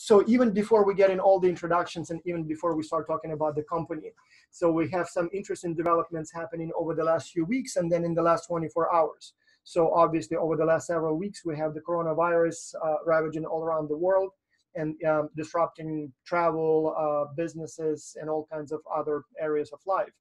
so even before we get in all the introductions and even before we start talking about the company, so we have some interesting developments happening over the last few weeks and then in the last 24 hours. So obviously over the last several weeks, we have the coronavirus ravaging all around the world and disrupting travel, businesses, and all kinds of other areas of life.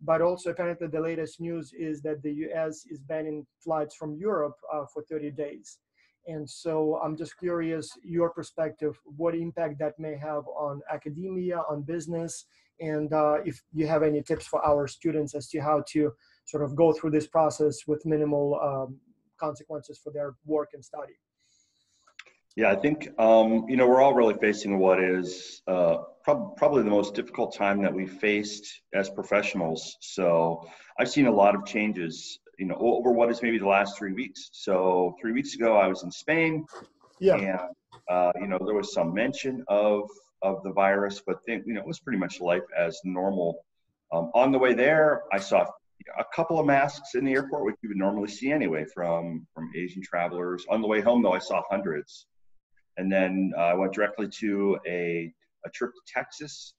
But also apparently the latest news is that the US is banning flights from Europe for 30 days. And so I'm just curious, your perspective, what impact that may have on academia, on business, and if you have any tips for our students as to how to sort of go through this process with minimal consequences for their work and study. Yeah, I think, we're all really facing what is probably the most difficult time that we faced as professionals. So I've seen a lot of changes, over what is maybe the last 3 weeks. So 3 weeks ago, I was in Spain, and, there was some mention of the virus, but then, it was pretty much life as normal. On the way there, I saw a couple of masks in the airport, which you would normally see anyway from Asian travelers. On the way home, though, I saw hundreds. And then I went directly to a trip to Texas,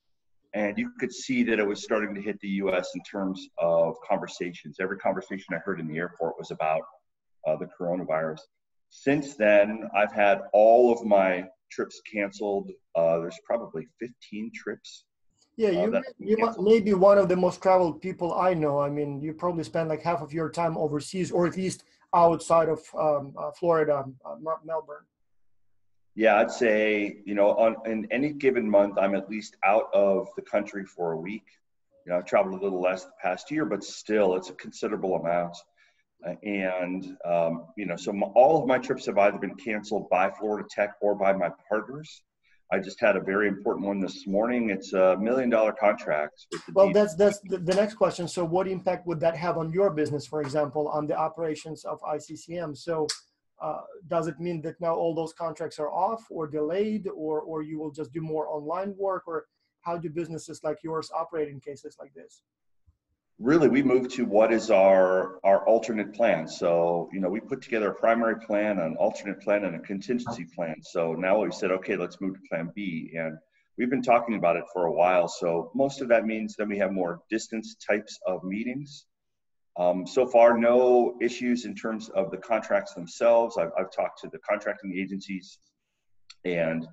and you could see that it was starting to hit the US in terms of conversations. Every conversation I heard in the airport was about the coronavirus. Since then, I've had all of my trips canceled. There's probably 15 trips. Yeah, you may be one of the most traveled people I know. I mean, you probably spend like half of your time overseas, or at least outside of Florida, Melbourne. Yeah, I'd say, in any given month, I'm at least out of the country for a week. I've traveled a little less the past year, but still, it's a considerable amount. So all of my trips have either been canceled by Florida Tech or by my partners. I just had a very important one this morning. It's $1 million contract. Well, that's the next question. So what impact would that have on your business, for example, on the operations of ICCM? So does it mean that now all those contracts are off or delayed, or you will just do more online work, or how do businesses like yours operate in cases like this? Really, we moved to what is our alternate plan. So, we put together a primary plan, an alternate plan, and a contingency plan. So now we said, okay, let's move to plan B. And we've been talking about it for a while. So most of that means that we have more distance types of meetings. So far, no issues in terms of the contracts themselves. I've talked to the contracting agencies, and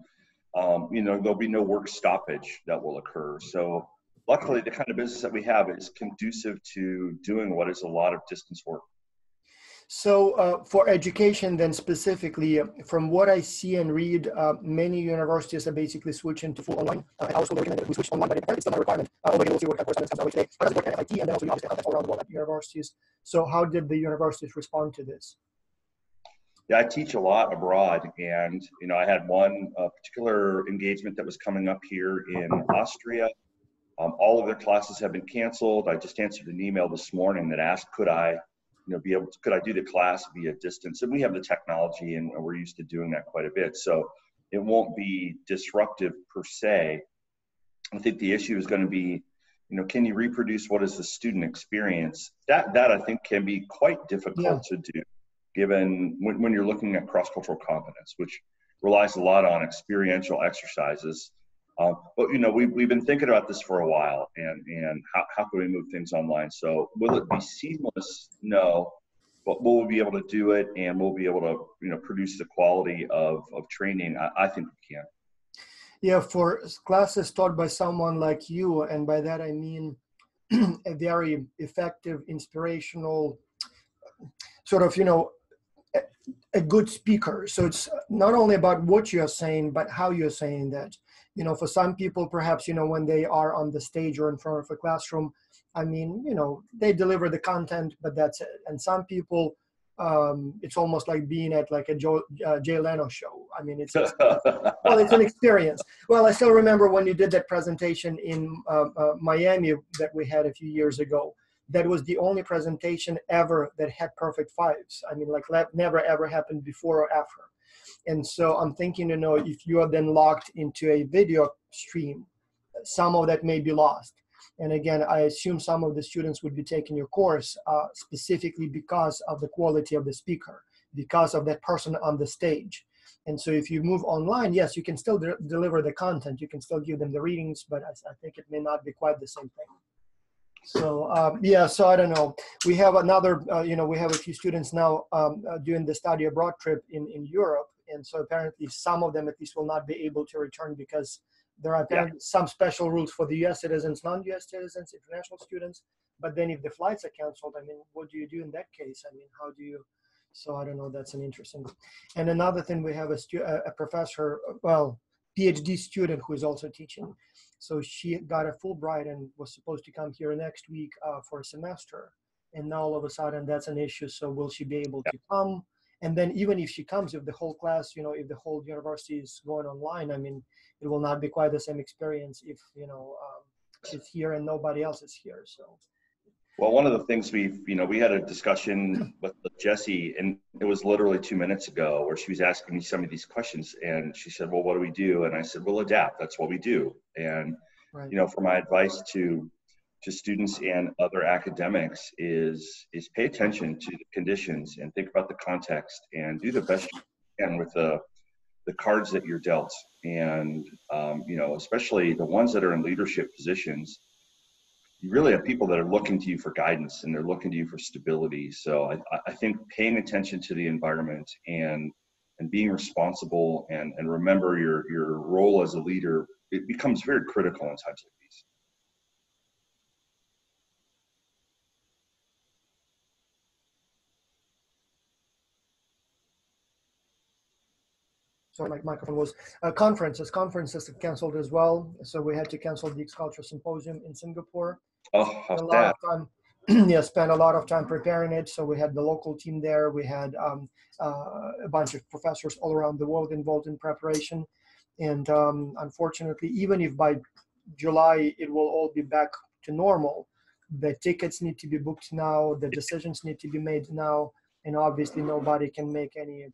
there'll be no work stoppage that will occur. So luckily, the kind of business that we have is conducive to doing what is a lot of distance work. So for education then specifically, from what I see and read, many universities are basically switching to full online. Our school recommended we switch online, but it's not a requirement. Although we'll see what kind of correspondence comes our way today. But as work at FIT, and then also you obviously have all around the world at universities. So how did the universities respond to this? Yeah, I teach a lot abroad, and I had one particular engagement that was coming up here in Austria. All of their classes have been canceled. I just answered an email this morning that asked, could I do the class via distance? And we have the technology, and we're used to doing that quite a bit. So it won't be disruptive per se. I think the issue is going to be, can you reproduce what is the student experience? That I think can be quite difficult to do, given when you're looking at cross-cultural competence, which relies a lot on experiential exercises. But we've been thinking about this for a while, and how can we move things online? So will it be seamless? No, but will we be able to do it, and we'll be able to produce the quality of training? I think we can. Yeah, for classes taught by someone like you, and by that I mean a very effective, inspirational, sort of a good speaker. So it's not only about what you're saying, but how you're saying that. For some people, perhaps, when they are on the stage or in front of a classroom, I mean, they deliver the content, but that's it. And some people, it's almost like being at like a Jay Leno show. I mean, it's an experience. Well, I still remember when you did that presentation in Miami that we had a few years ago. That was the only presentation ever that had perfect fives. I mean, like that never ever happened before or after. And so I'm thinking, if you are then locked into a video stream, some of that may be lost. And again, I assume some of the students would be taking your course specifically because of the quality of the speaker, because of that person on the stage. And so if you move online, yes, you can still deliver the content. You can still give them the readings, but I think it may not be quite the same thing. So yeah, so I don't know. We have another, we have a few students now doing the study abroad trip in Europe. And so apparently some of them at least will not be able to return because there are apparently some special rules for the US citizens, non-US citizens, international students. But then if the flights are canceled, I mean, what do you do in that case? I mean, how do you, so I don't know, that's an interesting. And another thing, we have a professor, well, PhD student who is also teaching. So she got a Fulbright and was supposed to come here next week for a semester. And now all of a sudden that's an issue. So will she be able to come? And then even if she comes, if the whole class, if the whole university is going online, I mean, it will not be quite the same experience if, she's here and nobody else is here. So. Well, one of the things we had a discussion with Jessie, and it was literally 2 minutes ago, where she was asking me some of these questions, and she said, well, what do we do? And I said, we'll adapt. That's what we do. And, for my advice to students and other academics is pay attention to the conditions and think about the context and do the best you can with the cards that you're dealt. And, especially the ones that are in leadership positions, you really have people that are looking to you for guidance and they're looking to you for stability. So I think paying attention to the environment and being responsible and remember your role as a leader, it becomes very critical in times like these. Sorry, my microphone was, conferences are canceled as well. So we had to cancel the X-Culture Symposium in Singapore. Oh, how a lot sad. of time, yeah, spent a lot of time preparing it. So we had the local team there. We had a bunch of professors all around the world involved in preparation. And unfortunately, even if by July it will all be back to normal, the tickets need to be booked now, the decisions need to be made now, and obviously nobody can make any,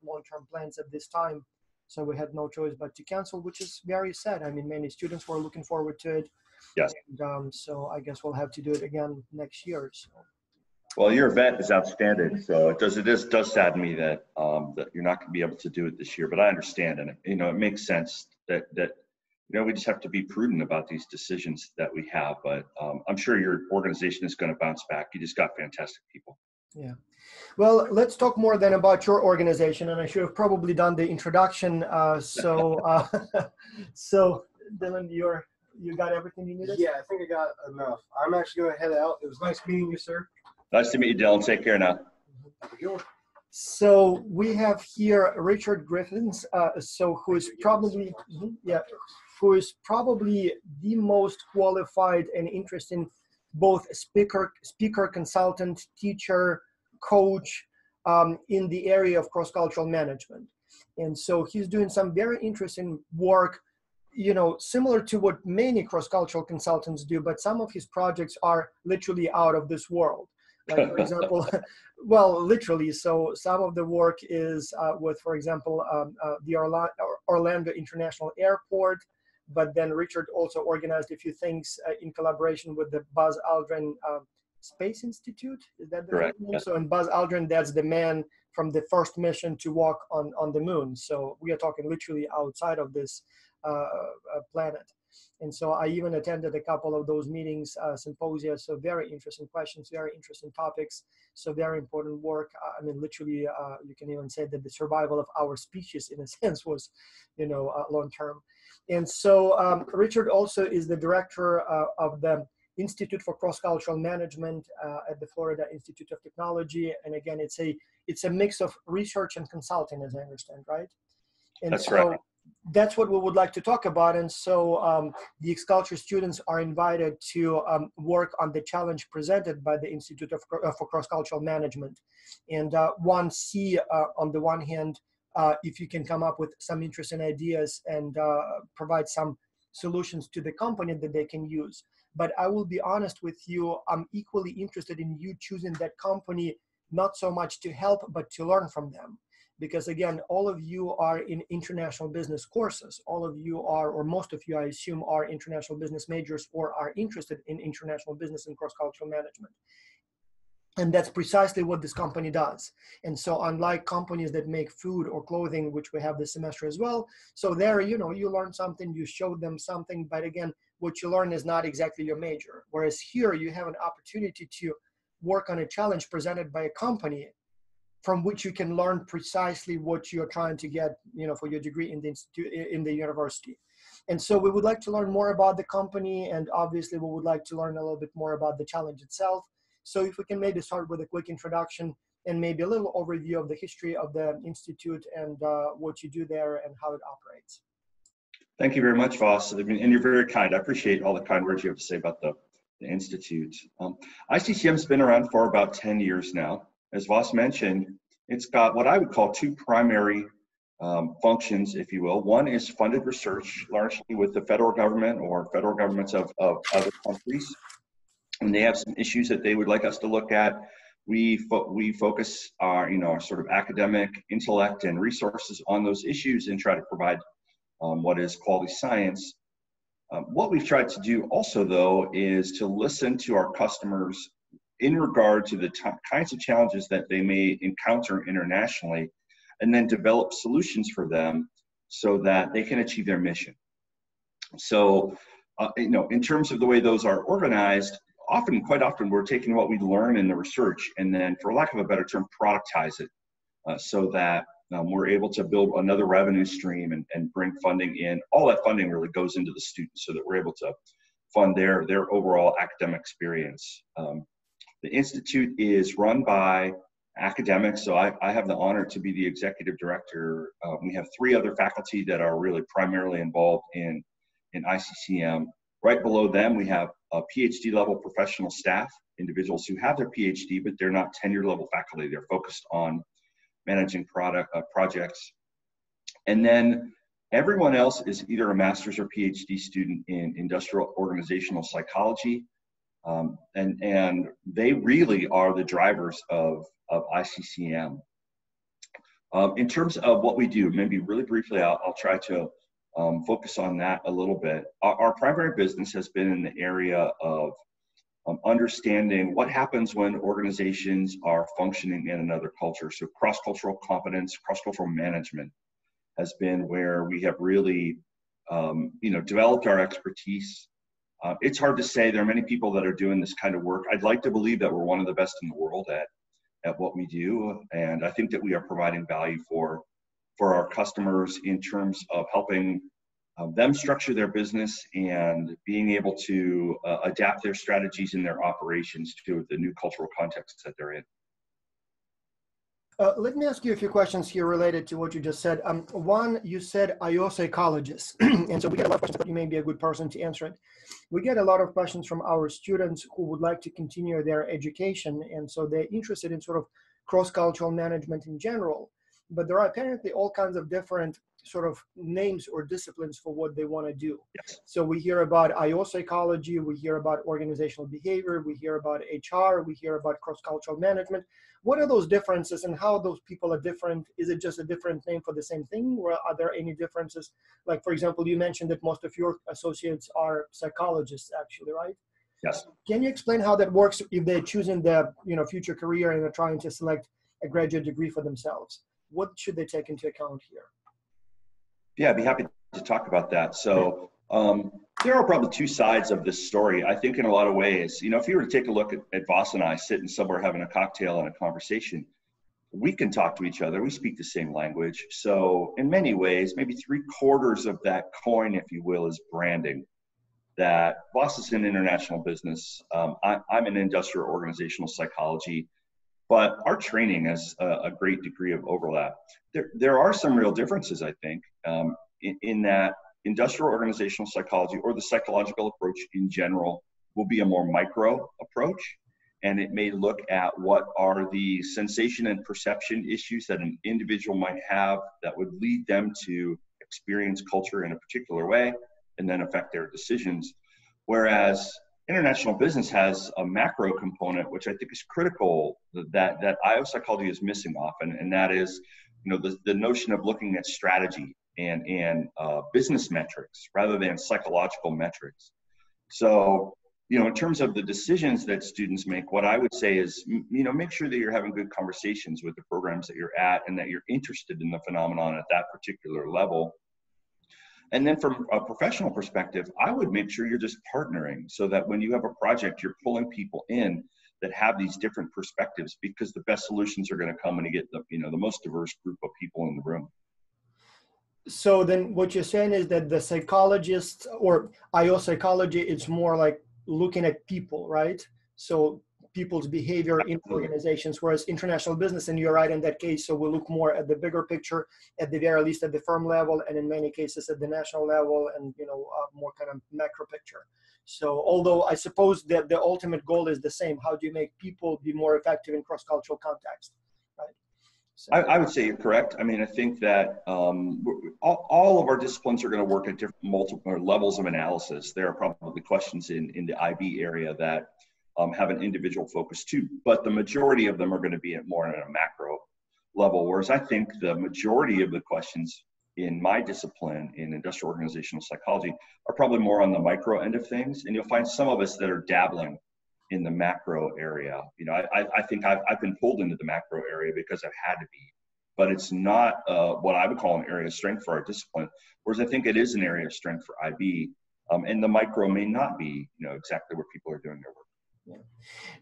long-term plans at this time. So we had no choice but to cancel, which is very sad. I mean, many students were looking forward to it. Yes. And, so I guess we'll have to do it again next year. So. Well, your event is outstanding, so it does sadden me that that you're not going to be able to do it this year. But I understand, and it makes sense that we just have to be prudent about these decisions that we have. But I'm sure your organization is going to bounce back. You just got fantastic people. Yeah. Well, let's talk more then about your organization, and I should have probably done the introduction. So Dylan, you got everything you needed? Yeah, I think I got enough. I'm actually going to head out. It was nice meeting you, sir. Nice to meet you, Dylan. Take care now. So we have here Richard Griffin, who is probably the most qualified and interesting, both speaker, consultant, teacher, coach in the area of cross-cultural management. And so he's doing some very interesting work, similar to what many cross-cultural consultants do, but some of his projects are literally out of this world. Like, for example, well, literally, so some of the work is with, for example, the Orlando International Airport, but then Richard also organized a few things in collaboration with the Buzz Aldrin Space Institute. Is that the correct name? So, and Buzz Aldrin, that's the man from the first mission to walk on the moon. So we are talking literally outside of this planet. And so I even attended a couple of those meetings, symposia. So very interesting questions, very interesting topics. So very important work. I mean, literally, you can even say that the survival of our species, in a sense, was, long term. And so Richard also is the director of the Institute for Cross-Cultural Management at the Florida Institute of Technology. And again, it's a mix of research and consulting, as I understand, right? And that's so right. That's what we would like to talk about. And so the X-Culture students are invited to work on the challenge presented by the Institute for Cross-Cultural Management. And one, see on the one hand, if you can come up with some interesting ideas and provide some solutions to the company that they can use. But I will be honest with you, I'm equally interested in you choosing that company, not so much to help, but to learn from them. Because again, all of you are in international business courses. All of you are, or most of you, I assume, are international business majors or are interested in international business and cross-cultural management. And that's precisely what this company does. And so unlike companies that make food or clothing, which we have this semester as well, so there, you learn something, you show them something, but again, what you learn is not exactly your major. Whereas here you have an opportunity to work on a challenge presented by a company from which you can learn precisely what you're trying to get, for your degree in the institute, in the university. And so we would like to learn more about the company, and obviously we would like to learn a little bit more about the challenge itself. So if we can maybe start with a quick introduction and maybe a little overview of the history of the institute and what you do there and how it operates. Thank you very much, Voss. And you're very kind. I appreciate all the kind words you have to say about the institute. ICCM's been around for about 10 years now. As Voss mentioned, it's got what I would call two primary functions, if you will. One is funded research, largely with the federal government or federal governments of other countries. And they have some issues that they would like us to look at. We focus our sort of academic intellect and resources on those issues and try to provide what is quality science. What we've tried to do also, though, is to listen to our customers in regard to the kinds of challenges that they may encounter internationally, and then develop solutions for them so that they can achieve their mission. So, in terms of the way those are organized, quite often, we're taking what we learn in the research and then, for lack of a better term, productize it so that we're able to build another revenue stream and bring funding in. All that funding really goes into the students so that we're able to fund their overall academic experience. The Institute is run by academics, so I have the honor to be the executive director. We have 3 other faculty that are really primarily involved in ICCM. Right below them, we have a PhD level professional staff, individuals who have their PhD, but they're not tenure level faculty. They're focused on managing projects. And then everyone else is either a master's or PhD student in industrial organizational psychology. And they really are the drivers of ICCM. In terms of what we do, maybe really briefly, I'll try to focus on that a little bit. Our primary business has been in the area of understanding what happens when organizations are functioning in another culture. So cross-cultural competence, cross-cultural management has been where we have really, developed our expertise. It's hard to say. There are many people that are doing this kind of work. I'd like to believe that we're one of the best in the world at what we do. And I think that we are providing value for our customers in terms of helping them structure their business and being able to adapt their strategies and their operations to the new cultural context that they're in. Let me ask you a few questions here related to what you just said. One, you said IO psychologists, and so we get a lot of questions, but you may be a good person to answer it. We get a lot of questions from our students who would like to continue their education, and so they're interested in sort of cross-cultural management in general. But there are apparently all kinds of different sort of names or disciplines for what they want to do. Yes. So we hear about IO psychology, we hear about organizational behavior, we hear about HR, we hear about cross-cultural management. What are those differences and how those people are different? Is it just a different name for the same thing, or are there any differences? Like, for example, you mentioned that most of your associates are psychologists, actually, right? Yes. Can you explain how that works if they're choosing their future career and they're trying to select a graduate degree for themselves? What should they take into account here? Yeah, I'd be happy to talk about that. So there are probably 2 sides of this story. I think in a lot of ways, if you were to take a look at Voss and I sitting somewhere having a cocktail and a conversation, we can talk to each other. We speak the same language. So in many ways, maybe 3/4 of that coin, if you will, is branding. That Voss is in international business. I'm in industrial organizational psychology. But our training has a great degree of overlap. There are some real differences, I think, in that industrial organizational psychology, or the psychological approach in general, will be a more micro approach. And it may look at what are the sensation and perception issues that an individual might have that would lead them to experience culture in a particular way and then affect their decisions. Whereas international business has a macro component, which I think is critical, that IO psychology is missing often, and that is, the notion of looking at strategy and business metrics rather than psychological metrics. So in terms of the decisions that students make, what I would say is, make sure that you're having good conversations with the programs that you're at and that you're interested in the phenomenon at that particular level. And then from a professional perspective, I would make sure you're just partnering so that when you have a project, you're pulling people in that have these different perspectives, because the best solutions are going to come when you get the most diverse group of people in the room. So then what you're saying is that the psychologist or IO psychology, it's more like looking at people, right? So people's behavior in organizations, whereas international business, and you're right in that case, so we look more at the bigger picture, at the very least at the firm level, and in many cases at the national level, and more kind of macro picture. So although I suppose that the ultimate goal is the same, how do you make people be more effective in cross-cultural context, right? So. I would say you're correct. I mean, I think that all of our disciplines are going to work at different multiple levels of analysis. There are probably questions in the IB area that have an individual focus too, but the majority of them are going to be at more at a macro level. Whereas I think the majority of the questions in my discipline in industrial organizational psychology are probably more on the micro end of things. And you'll find some of us that are dabbling in the macro area. I think I've been pulled into the macro area because I've had to be, but it's not what I would call an area of strength for our discipline. Whereas I think it is an area of strength for IB, and the micro may not be, exactly where people are doing their work. Yeah.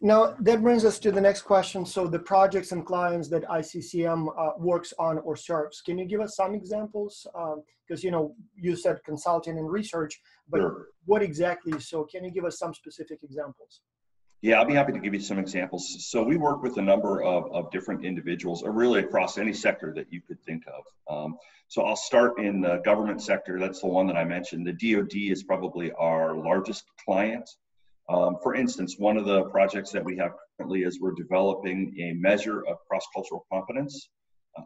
Now that brings us to the next question. So the projects and clients that ICCM works on or serves, can you give us some examples? Because you said consulting and research, but Sure. What exactly? So can you give us some specific examples? Yeah, I'll be happy to give you some examples. So we work with a number of different individuals, or really across any sector that you could think of. So I'll start in the government sector. That's the one that I mentioned. The DoD is probably our largest client. For instance, one of the projects that we have currently is we're developing a measure of cross-cultural competence,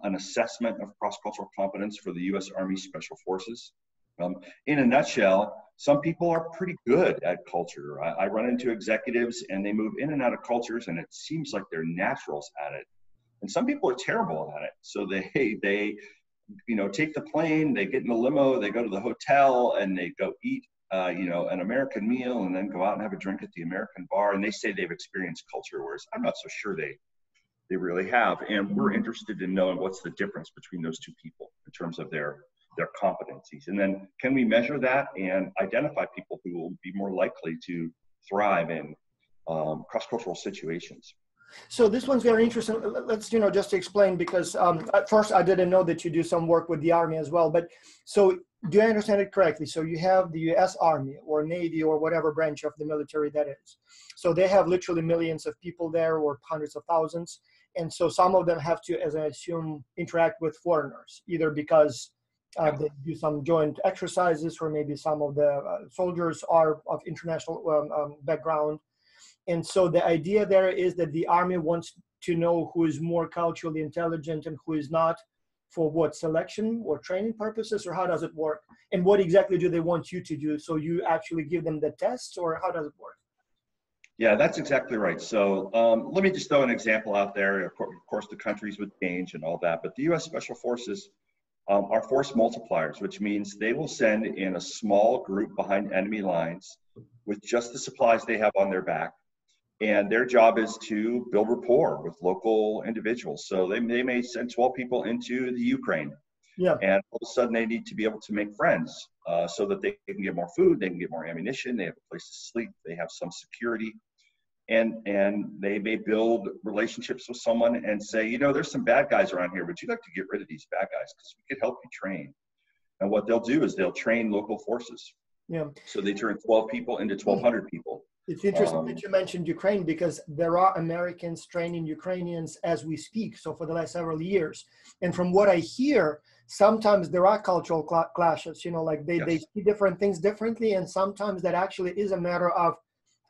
an assessment of cross-cultural competence for the U.S. Army Special Forces. In a nutshell, some people are pretty good at culture. I run into executives and they move in and out of cultures and it seems like they're naturals at it. And some people are terrible at it. So they take the plane, they get in the limo, they go to the hotel and they go eat an American meal and then go out and have a drink at the American bar, and they say they've experienced culture, whereas I'm not so sure they really have. And we're interested in knowing what's the difference between those two people in terms of their competencies. And then can we measure that and identify people who will be more likely to thrive in cross-cultural situations? So this one's very interesting. Let's, just to explain, because at first I didn't know that you do some work with the Army as well. But so do I understand it correctly? So you have the U.S. Army or Navy or whatever branch of the military that is. So they have literally millions of people there, or hundreds of thousands. And so some of them have to, as I assume, interact with foreigners, either because they do some joint exercises, or maybe some of the soldiers are of international background. And so the idea there is that the Army wants to know who is more culturally intelligent and who is not, for what, selection or training purposes, or how does it work? And what exactly do they want you to do? So you actually give them the tests, or how does it work? Yeah, that's exactly right. So let me just throw an example out there. Of course, the countries would change and all that, but the U.S. Special Forces are force multipliers, which means they will send in a small group behind enemy lines with just the supplies they have on their back. And their job is to build rapport with local individuals. So they may send 12 people into the Ukraine. Yeah. And all of a sudden they need to be able to make friends so that they can get more food, they can get more ammunition, they have a place to sleep, they have some security. And they may build relationships with someone and say, there's some bad guys around here, but you'd like to get rid of these bad guys because we could help you train. And what they'll do is they'll train local forces. Yeah. So they turn 12 people into 1,200 people. It's interesting that you mentioned Ukraine, because there are Americans training Ukrainians as we speak, so for the last several years. And from what I hear, sometimes there are cultural clashes, like they see different things differently, and sometimes that actually is a matter of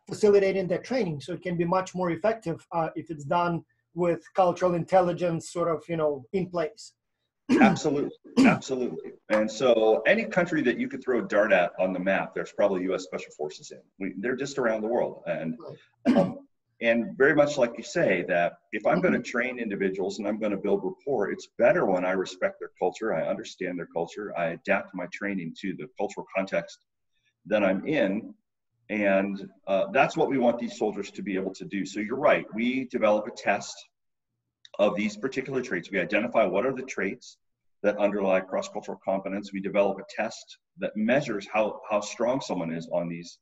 facilitating their training. So it can be much more effective if it's done with cultural intelligence sort of, in place. Absolutely. Absolutely. And so any country that you could throw a dart at on the map, there's probably U.S. Special Forces in. They're just around the world. And very much like you say, that if I'm going to train individuals and I'm going to build rapport, it's better when I respect their culture, I understand their culture, I adapt my training to the cultural context that I'm in. And that's what we want these soldiers to be able to do. So you're right, we develop a test of these particular traits. We identify what are the traits that underlie cross-cultural competence. We develop a test that measures how strong someone is on these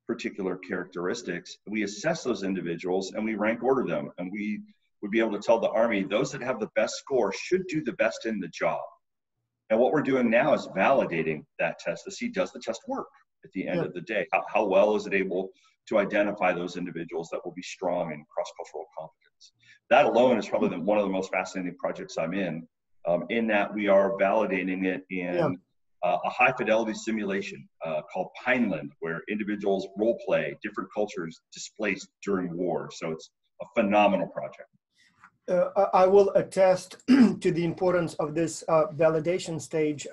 particular characteristics. We assess those individuals and we rank order them. And we would be able to tell the Army, those that have the best score should do the best in the job. And what we're doing now is validating that test to see, does the test work at the end of the day? How well is it able to identify those individuals that will be strong in cross-cultural competence? That alone is probably one of the most fascinating projects I'm in that we are validating it in a high-fidelity simulation called Pineland, where individuals role play different cultures displaced during war. So it's a phenomenal project. I will attest to the importance of this validation stage.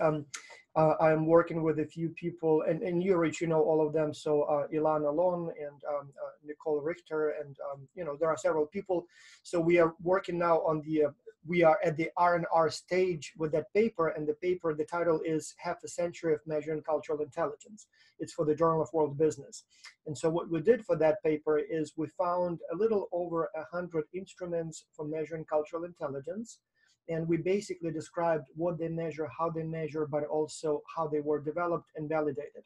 I'm working with a few people, and you, Rich, you know all of them. So Ilan Alon and Nicole Richter, and there are several people. So we are working now on we are at the R&R stage with that paper, and the title is Half a Century of Measuring Cultural Intelligence. It's for the Journal of World Business. And so what we did for that paper is we found a little over 100 instruments for measuring cultural intelligence. And we basically described what they measure, how they measure, but also how they were developed and validated.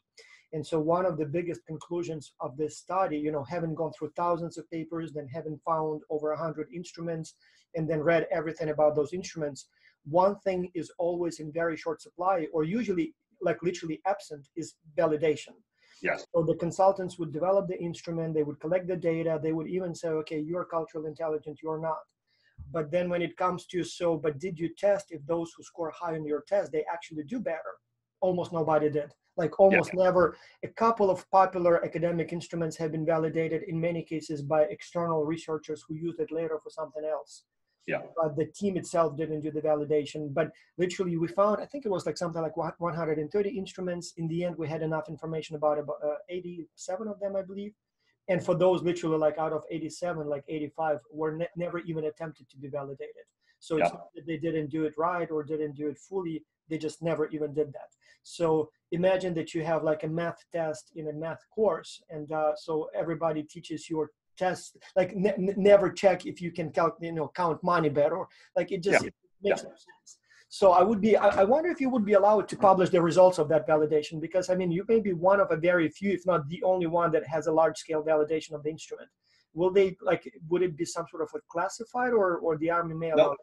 And so one of the biggest conclusions of this study, having gone through thousands of papers, then having found over 100 instruments, and then read everything about those instruments, one thing is always in very short supply, or usually like literally absent, is validation. Yes. So the consultants would develop the instrument, they would collect the data, they would even say, okay, you're cultural intelligent, you're not. But then when it comes to, but did you test if those who score high on your test, they actually do better? Almost nobody did. Like almost never. A couple of popular academic instruments have been validated in many cases by external researchers who used it later for something else. Yeah. But the team itself didn't do the validation. But literally we found, I think it was like something like 130 instruments. In the end, we had enough information about 87 of them, I believe. And for those literally like out of 87, like 85 were never even attempted to be validated. So it's not that they didn't do it right or didn't do it fully, they just never even did that. So imagine that you have like a math test in a math course, and so everybody teaches your test, like never check if you can count money better. Like it just it makes no sense. So I wonder if you would be allowed to publish the results of that validation, because I mean, you may be one of a very few, if not the only one, that has a large scale validation of the instrument. Would it be some sort of a classified, or the Army may allow?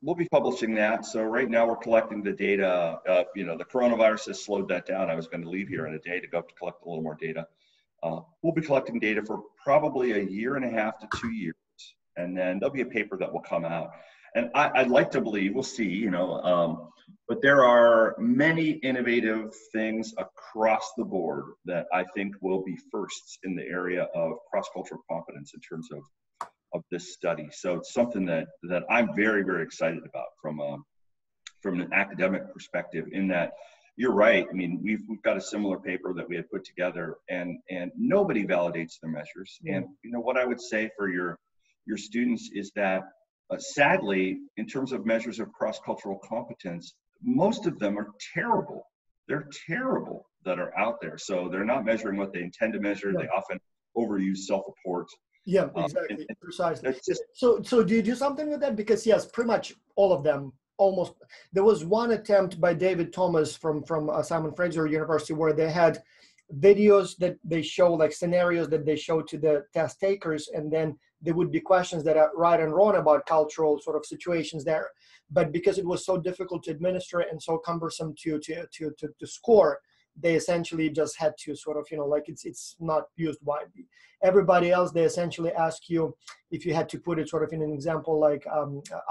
We'll be publishing that. So right now we're collecting the data. The coronavirus has slowed that down. I was going to leave here in a day to go up to collect a little more data. We'll be collecting data for probably 1.5 to 2 years. And then there'll be a paper that will come out. And I'd like to believe, we'll see, but there are many innovative things across the board that I think will be firsts in the area of cross-cultural competence in terms of this study. So it's something that I'm very, very excited about from an academic perspective, in that you're right. I mean, we've got a similar paper that we had put together, and nobody validates their measures. And what I would say for your students is that sadly, in terms of measures of cross-cultural competence, most of them are terrible. They're terrible that are out there. So they're not measuring what they intend to measure. They often overuse self-report. Yeah, exactly, precisely. So do you do something with that? Because yes, pretty much all of them, almost. There was one attempt by David Thomas from Simon Fraser University where they had videos that they show, like scenarios that they show to the test takers, and then there would be questions that are right and wrong about cultural sort of situations there. But because it was so difficult to administer and so cumbersome to score, they essentially just had to sort of, it's not used widely. Everybody else, they essentially ask you, if you had to put it sort of in an example like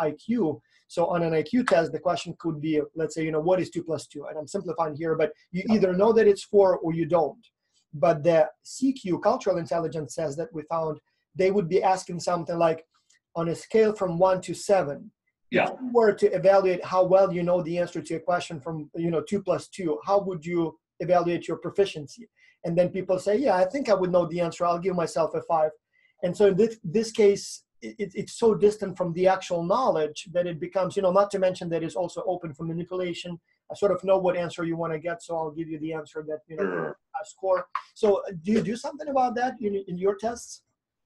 IQ. So on an IQ test, the question could be, let's say, what is 2 + 2? And I'm simplifying here, but you either know that it's 4 or you don't. But the CQ, cultural intelligence, says that we found they would be asking something like, on a scale from 1 to 7, if you were to evaluate how well you know the answer to a question from 2 + 2, how would you evaluate your proficiency? And then people say, yeah, I think I would know the answer. I'll give myself a 5. And so in this case, it's so distant from the actual knowledge that it becomes, not to mention that it's also open for manipulation. I sort of know what answer you want to get, so I'll give you the answer that score. So do you do something about that in your tests?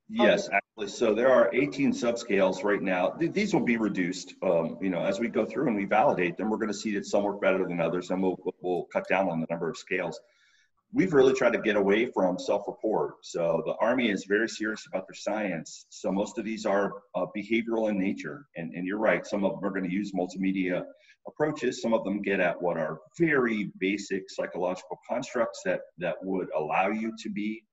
Yes, actually. So there are 18 subscales right now. These will be reduced, as we go through and we validate them. We're going to see that some work better than others, and we'll cut down on the number of scales. We've really tried to get away from self-report. So the Army is very serious about their science. So most of these are behavioral in nature. And you're right, some of them are going to use multimedia approaches. Some of them get at what are very basic psychological constructs that would allow you to be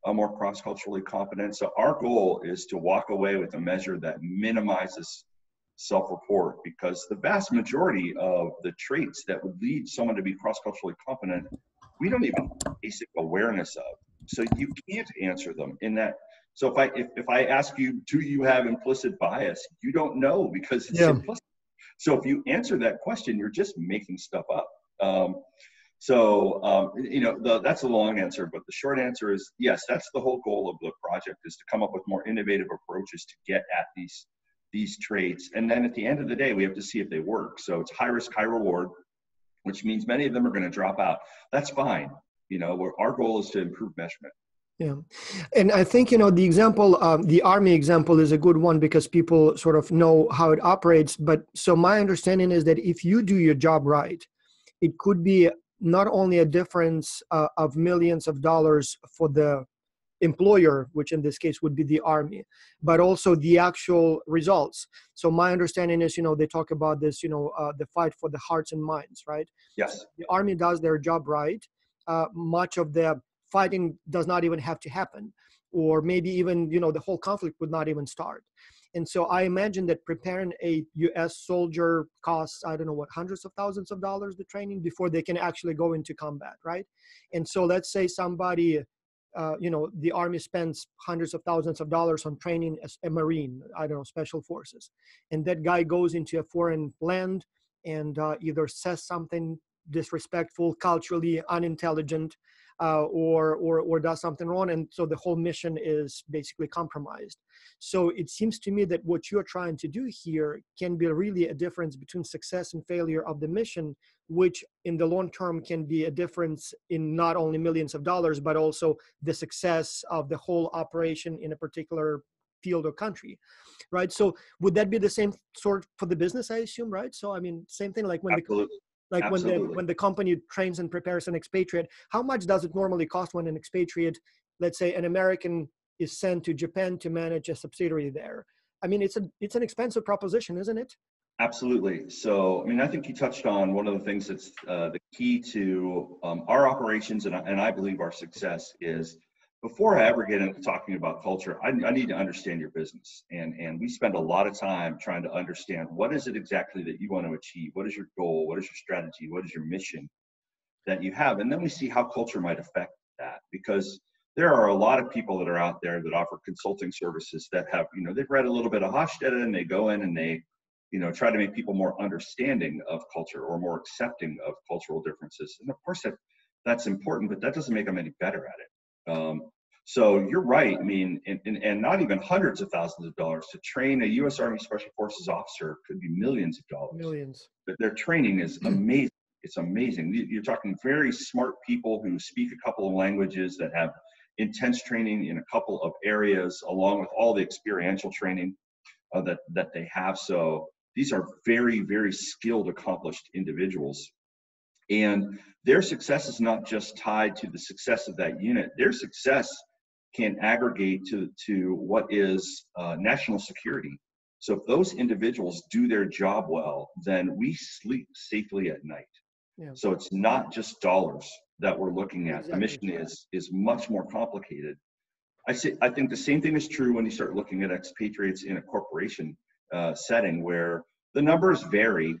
more cross-culturally competent. So our goal is to walk away with a measure that minimizes self-report, because the vast majority of the traits that would lead someone to be cross-culturally competent, we don't even have basic awareness of. So you can't answer them in that. So if I ask you, do you have implicit bias? You don't know, because it's implicit. So if you answer that question, you're just making stuff up. That's the long answer, but the short answer is yes, that's the whole goal of the project, is to come up with more innovative approaches to get at these traits. And then at the end of the day, we have to see if they work. So it's high risk, high reward, which means many of them are going to drop out. That's fine. Our goal is to improve measurement. Yeah. And I think, the example, the Army example is a good one, because people sort of know how it operates. But so my understanding is that if you do your job right, it could be not only a difference of millions of dollars for the employer, which in this case would be the Army, but also the actual results. So my understanding is, they talk about this, the fight for the hearts and minds, right? Yes. So the Army does their job right. Much of the fighting does not even have to happen, or maybe even, the whole conflict would not even start. And so I imagine that preparing a U.S. soldier costs, I don't know what, hundreds of thousands of dollars, the training, before they can actually go into combat, right? And so let's say somebody, the Army spends hundreds of thousands of dollars on training as a Marine, I don't know, special forces. And that guy goes into a foreign land and either says something disrespectful, culturally unintelligent, or does something wrong. And so the whole mission is basically compromised. So it seems to me that what you're trying to do here can be really a difference between success and failure of the mission, which in the long term can be a difference in not only millions of dollars, but also the success of the whole operation in a particular field or country, right? So would that be the same sort for the business, I assume, right? So, I mean, same thing like when Absolutely. when the company trains and prepares an expatriate, how much does it normally cost when an expatriate, let's say an American, is sent to Japan to manage a subsidiary there? I mean, it's an expensive proposition, isn't it? Absolutely. So, I think you touched on one of the things that's the key to our operations, and I believe our success is, before I ever get into talking about culture, I need to understand your business. And we spend a lot of time trying to understand, what is it exactly that you want to achieve? What is your goal? What is your strategy? What is your mission that you have? And then we see how culture might affect that, because there are a lot of people that are out there that offer consulting services that have, they've read a little bit of Hofstede, and they go in and they, try to make people more understanding of culture or more accepting of cultural differences. And of course that's important, but that doesn't make them any better at it. So you're right. And not even hundreds of thousands of dollars to train a U.S. Army Special Forces officer could be millions of dollars. Millions. But their training is amazing. It's amazing. You're talking very smart people who speak a couple of languages, that have intense training in a couple of areas, along with all the experiential training that they have. So these are very, very skilled, accomplished individuals. And their success is not just tied to the success of that unit. Their success can aggregate to what is national security. So if those individuals do their job well, then we sleep safely at night. Yeah. So it's not just dollars that we're looking at. Exactly. The mission is much more complicated. I think the same thing is true when you start looking at expatriates in a corporation setting, where the numbers vary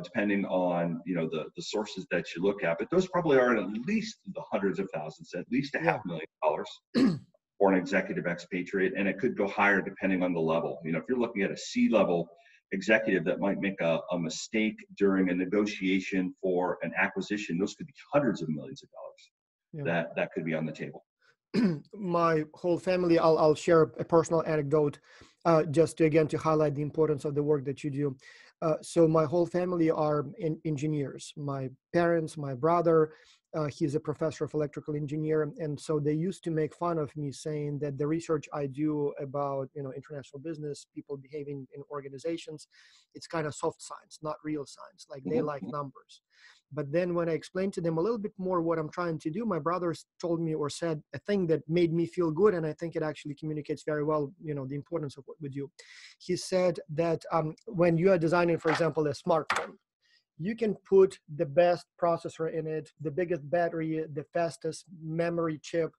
depending on the sources that you look at, but those probably are at least the hundreds of thousands, at least $500,000 for an executive expatriate, and it could go higher depending on the level. If you're looking at a C-level executive that might make a mistake during a negotiation for an acquisition, those could be hundreds of millions of dollars that could be on the table. My whole family, I'll share a personal anecdote just to highlight the importance of the work that you do. So my whole family are engineers. My parents, my brother, He's a professor of electrical engineer, and so they used to make fun of me, saying that the research I do about international business, people behaving in organizations, it's kind of soft science, not real science. Like they like numbers. But then when I explained to them a little bit more what I'm trying to do, my brothers told me or said a thing that made me feel good, and I think it actually communicates very well, the importance of what we do. He said that when you are designing, for example, a smartphone, you can put the best processor in it, the biggest battery, the fastest memory chip,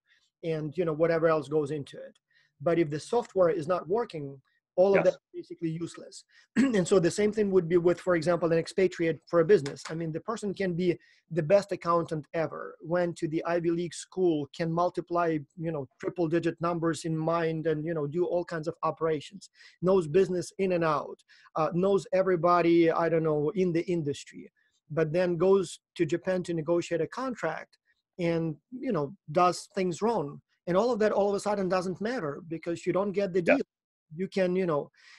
and whatever else goes into it. But if the software is not working, all of that is basically useless. And so the same thing would be with, for example, an expatriate for a business. I mean, the person can be the best accountant ever, went to the Ivy League school, can multiply, triple digit numbers in mind and, do all kinds of operations, knows business in and out, knows everybody, I don't know, in the industry, but then goes to Japan to negotiate a contract and, does things wrong. And all of that all of a sudden doesn't matter because you don't get the deal. You can,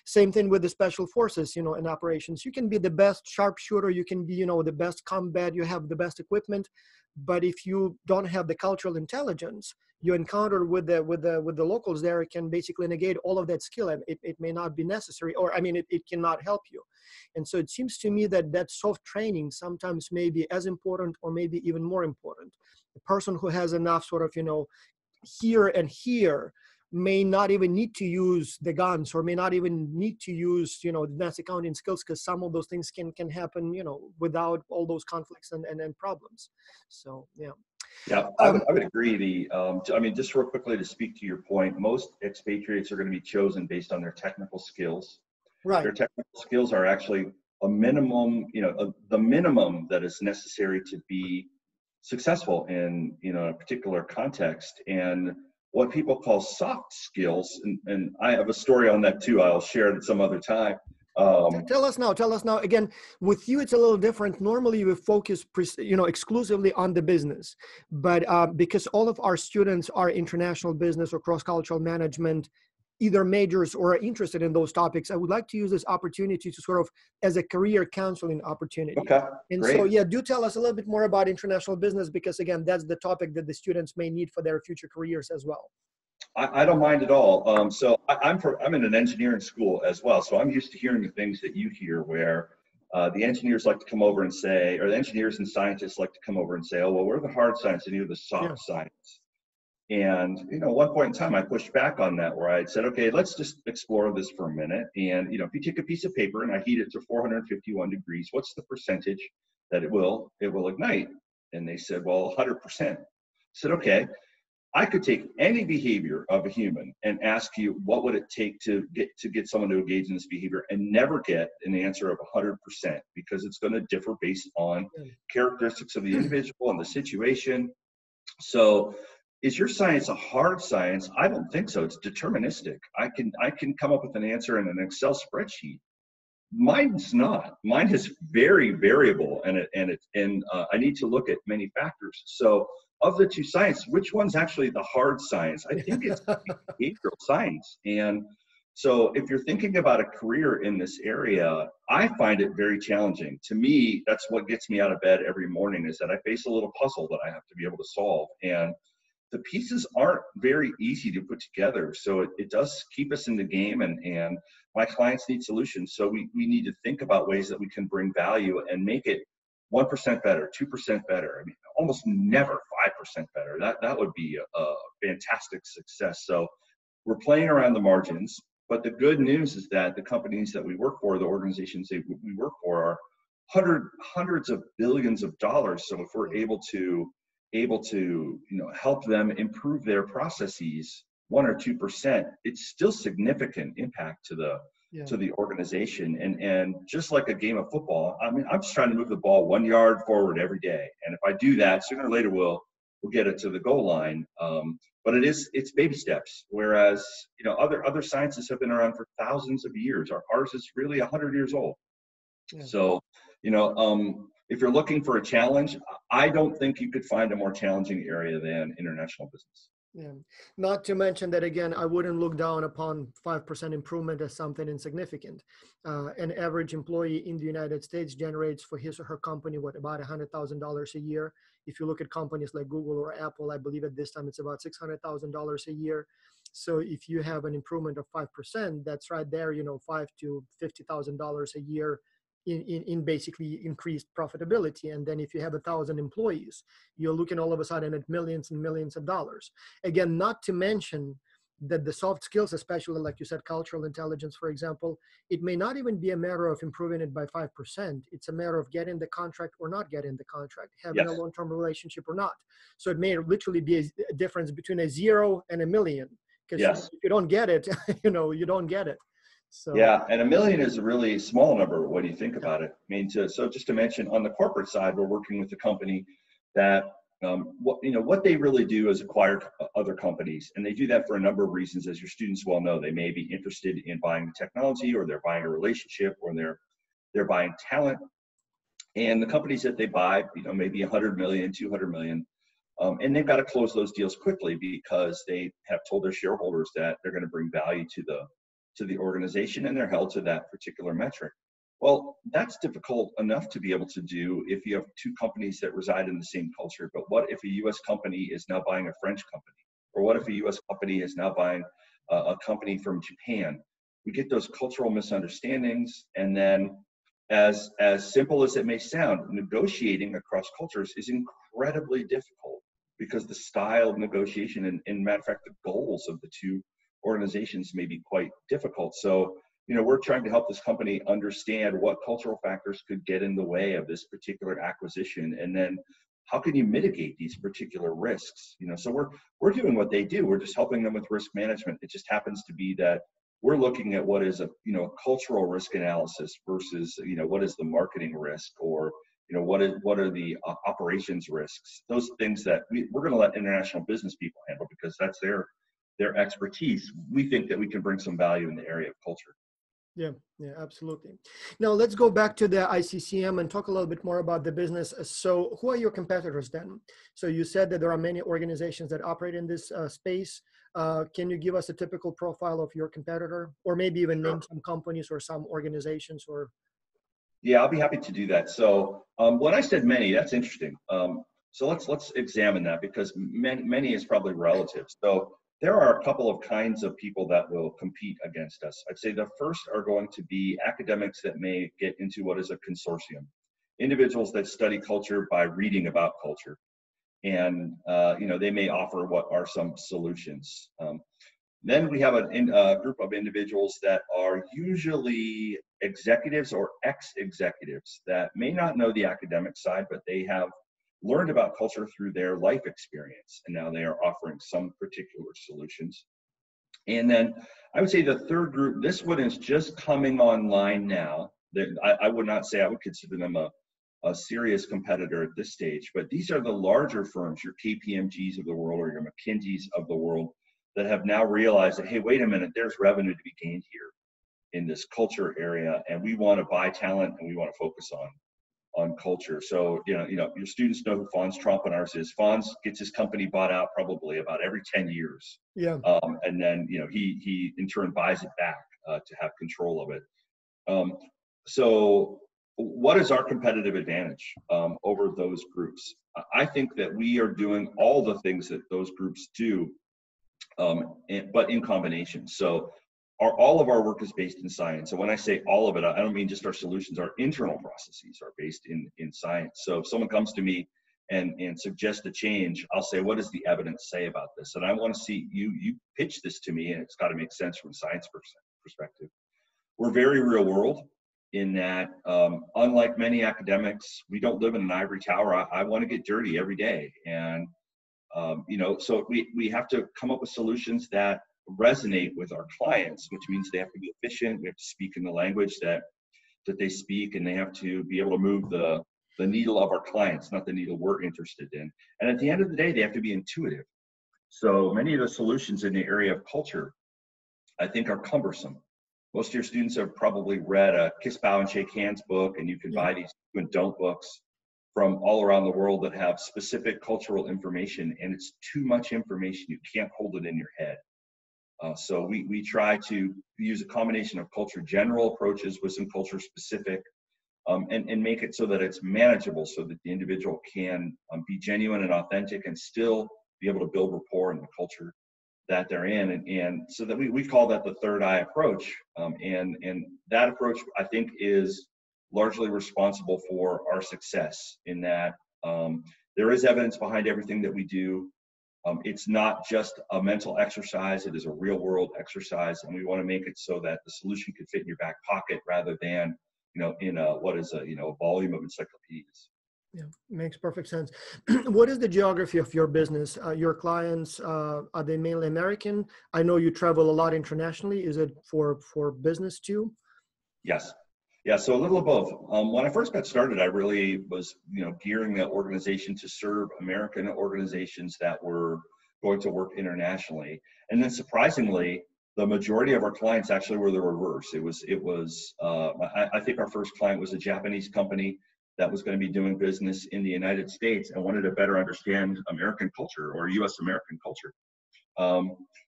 same thing with the special forces, in operations. You can be the best sharpshooter, you can be, the best combat, you have the best equipment, but if you don't have the cultural intelligence you encounter with the locals there, it can basically negate all of that skill. It may not be necessary, or it cannot help you. And so it seems to me that soft training sometimes may be as important, or maybe even more important. The person who has enough sort of, here and here may not even need to use the guns, or may not even need to use, advanced accounting skills, because some of those things can happen, without all those conflicts and problems. So, yeah. Yeah, I would agree. Just real quickly to speak to your point, most expatriates are going to be chosen based on their technical skills. Right. Their technical skills are actually a minimum, the minimum that is necessary to be successful in, a particular context. And what people call soft skills, and I have a story on that too, I'll share it some other time. Tell us now. Again, with you, it's a little different. Normally, we focus, exclusively on the business, but because all of our students are international business or cross-cultural management, either majors or are interested in those topics, I would like to use this opportunity to sort of as a career counseling opportunity. Okay, and great. So, yeah, do tell us a little bit more about international business, because again, that's the topic that the students may need for their future careers as well. I don't mind at all. So I'm in an engineering school as well, so I'm used to hearing the things that you hear, where the engineers like to come over and say, or the engineers and scientists like to come over and say, oh, well, we're the hard science and you're the soft science. And, at one point in time, I pushed back on that, where I said, okay, let's just explore this for a minute. And, if you take a piece of paper and I heat it to 451 degrees, what's the percentage that it will ignite? And they said, well, 100%. I said, okay, I could take any behavior of a human and ask you, what would it take to get someone to engage in this behavior, and never get an answer of 100%, because it's going to differ based on characteristics of the individual and the situation. So, is your science a hard science? I don't think so. It's deterministic. I can come up with an answer in an Excel spreadsheet. Mine's not. Mine is very variable, and I need to look at many factors. So, of the two sciences, which one's actually the hard science? I think it's behavioral science. And so, if you're thinking about a career in this area, I find it very challenging. To me, that's what gets me out of bed every morning, is that I face a little puzzle that I have to be able to solve. And the pieces aren't very easy to put together. So it does keep us in the game, and my clients need solutions. So we need to think about ways that we can bring value and make it 1% better, 2% better. I mean, almost never 5% better. That would be a fantastic success. So we're playing around the margins, but the good news is that the companies that we work for, the organizations that we work for, are hundreds of billions of dollars. So if we're able to help them improve their processes 1 or 2%, it's still significant impact to the organization. And just like a game of football, I mean, I'm just trying to move the ball 1 yard forward every day. And if I do that, sooner or later we'll get it to the goal line. But it's baby steps. Whereas other sciences have been around for thousands of years. Ours is really 100 years old. Yeah. So if you're looking for a challenge, I don't think you could find a more challenging area than international business. Yeah. Not to mention that, again, I wouldn't look down upon 5% improvement as something insignificant. An average employee in the United States generates for his or her company, what, about $100,000 a year. If you look at companies like Google or Apple, I believe at this time it's about $600,000 a year. So if you have an improvement of 5%, that's right there, $5 to $50,000 a year in basically increased profitability. And then if you have 1,000 employees, you're looking all of a sudden at millions and millions of dollars. Again, not to mention that the soft skills, especially like you said, cultural intelligence, for example, it may not even be a matter of improving it by 5%. It's a matter of getting the contract or not getting the contract, having Yes. a long-term relationship or not. So it may literally be a difference between a 0 and a million. Because Yes. if you don't get it, you don't get it. So, yeah, and $1 million is a really small number when you think about it. I mean, so just to mention, on the corporate side, we're working with a company that what they really do is acquire other companies, and they do that for a number of reasons. As your students well know, they may be interested in buying the technology, or they're buying a relationship, or they're buying talent. And the companies that they buy, maybe 100 million, 200 million, and they've got to close those deals quickly because they have told their shareholders that they're going to bring value to the organization, and they're held to that particular metric. Well, that's difficult enough to be able to do if you have two companies that reside in the same culture. But what if a U.S. company is now buying a French company? Or what if a U.S. company is now buying a company from Japan? We get those cultural misunderstandings, and then as simple as it may sound, negotiating across cultures is incredibly difficult because the style of negotiation and matter of fact, the goals of the two organizations may be quite difficult. So, we're trying to help this company understand what cultural factors could get in the way of this particular acquisition, and then how can you mitigate these particular risks? So we're doing what they do. We're just helping them with risk management. It just happens to be that we're looking at what is a cultural risk analysis versus what is the marketing risk, or what are the operations risks. Those things that we're going to let international business people handle because that's their expertise. We think that we can bring some value in the area of culture. Yeah, absolutely. Now let's go back to the ICCM and talk a little bit more about the business. So who are your competitors then? So you said that there are many organizations that operate in this space. Can you give us a typical profile of your competitor, or maybe even name some companies or some organizations? Or Yeah, I'll be happy to do that. So when I said many, that's interesting. So let's examine that, because many is probably relative. So there are a couple of kinds of people that will compete against us. I'd say the first are going to be academics that may get into what is a consortium, individuals that study culture by reading about culture, and they may offer what are some solutions. Then we have a group of individuals that are usually executives or ex-executives that may not know the academic side, but they have learned about culture through their life experience, and now they are offering some particular solutions. And then I would say the third group, this one is just coming online now. I would not say I would consider them a serious competitor at this stage, but these are the larger firms, your KPMGs of the world or your McKinseys of the world, that have now realized that, hey, wait a minute, there's revenue to be gained here in this culture area, and we want to buy talent and we want to focus on culture. So, your students know who Fonz Trompenaars is. Fonz gets his company bought out probably about every 10 years. Yeah. And then, he in turn buys it back to have control of it. So what is our competitive advantage over those groups? I think that we are doing all the things that those groups do, but in combination. So all of our work is based in science. So when I say all of it, I don't mean just our solutions. Our internal processes are based in science. So if someone comes to me and suggests a change, I'll say, what does the evidence say about this? And I want to see you pitch this to me, and it's got to make sense from a science perspective. We're very real world in that, unlike many academics, we don't live in an ivory tower. I want to get dirty every day. And, so we have to come up with solutions that resonate with our clients, which means they have to be efficient. We have to speak in the language that they speak, and they have to be able to move the needle of our clients, not the needle we're interested in. And at the end of the day, they have to be intuitive. So many of the solutions in the area of culture, I think, are cumbersome. Most of your students have probably read a Kiss, Bow, and Shake Hands book, and you can buy these do and don't books. from all around the world that have specific cultural information, and it's too much information. You can't hold it in your head. So we try to use a combination of culture general approaches with some culture specific, and make it so that it's manageable, so that the individual can be genuine and authentic and still be able to build rapport in the culture that they're in. And so that we call that the third eye approach. And that approach, I think, is largely responsible for our success in that there is evidence behind everything that we do. It's not just a mental exercise, it is a real world exercise, and we want to make it so that the solution can fit in your back pocket rather than, in a volume of encyclopedias. Yeah, makes perfect sense. What is the geography of your business? Your clients, are they mainly American? I know you travel a lot internationally. Is it for business too? Yes. Yeah, so a little of both. When I first got started, I really was, gearing the organization to serve American organizations that were going to work internationally. And then surprisingly, the majority of our clients actually were the reverse. I think our first client was a Japanese company that was going to be doing business in the United States and wanted to better understand American culture or US American culture.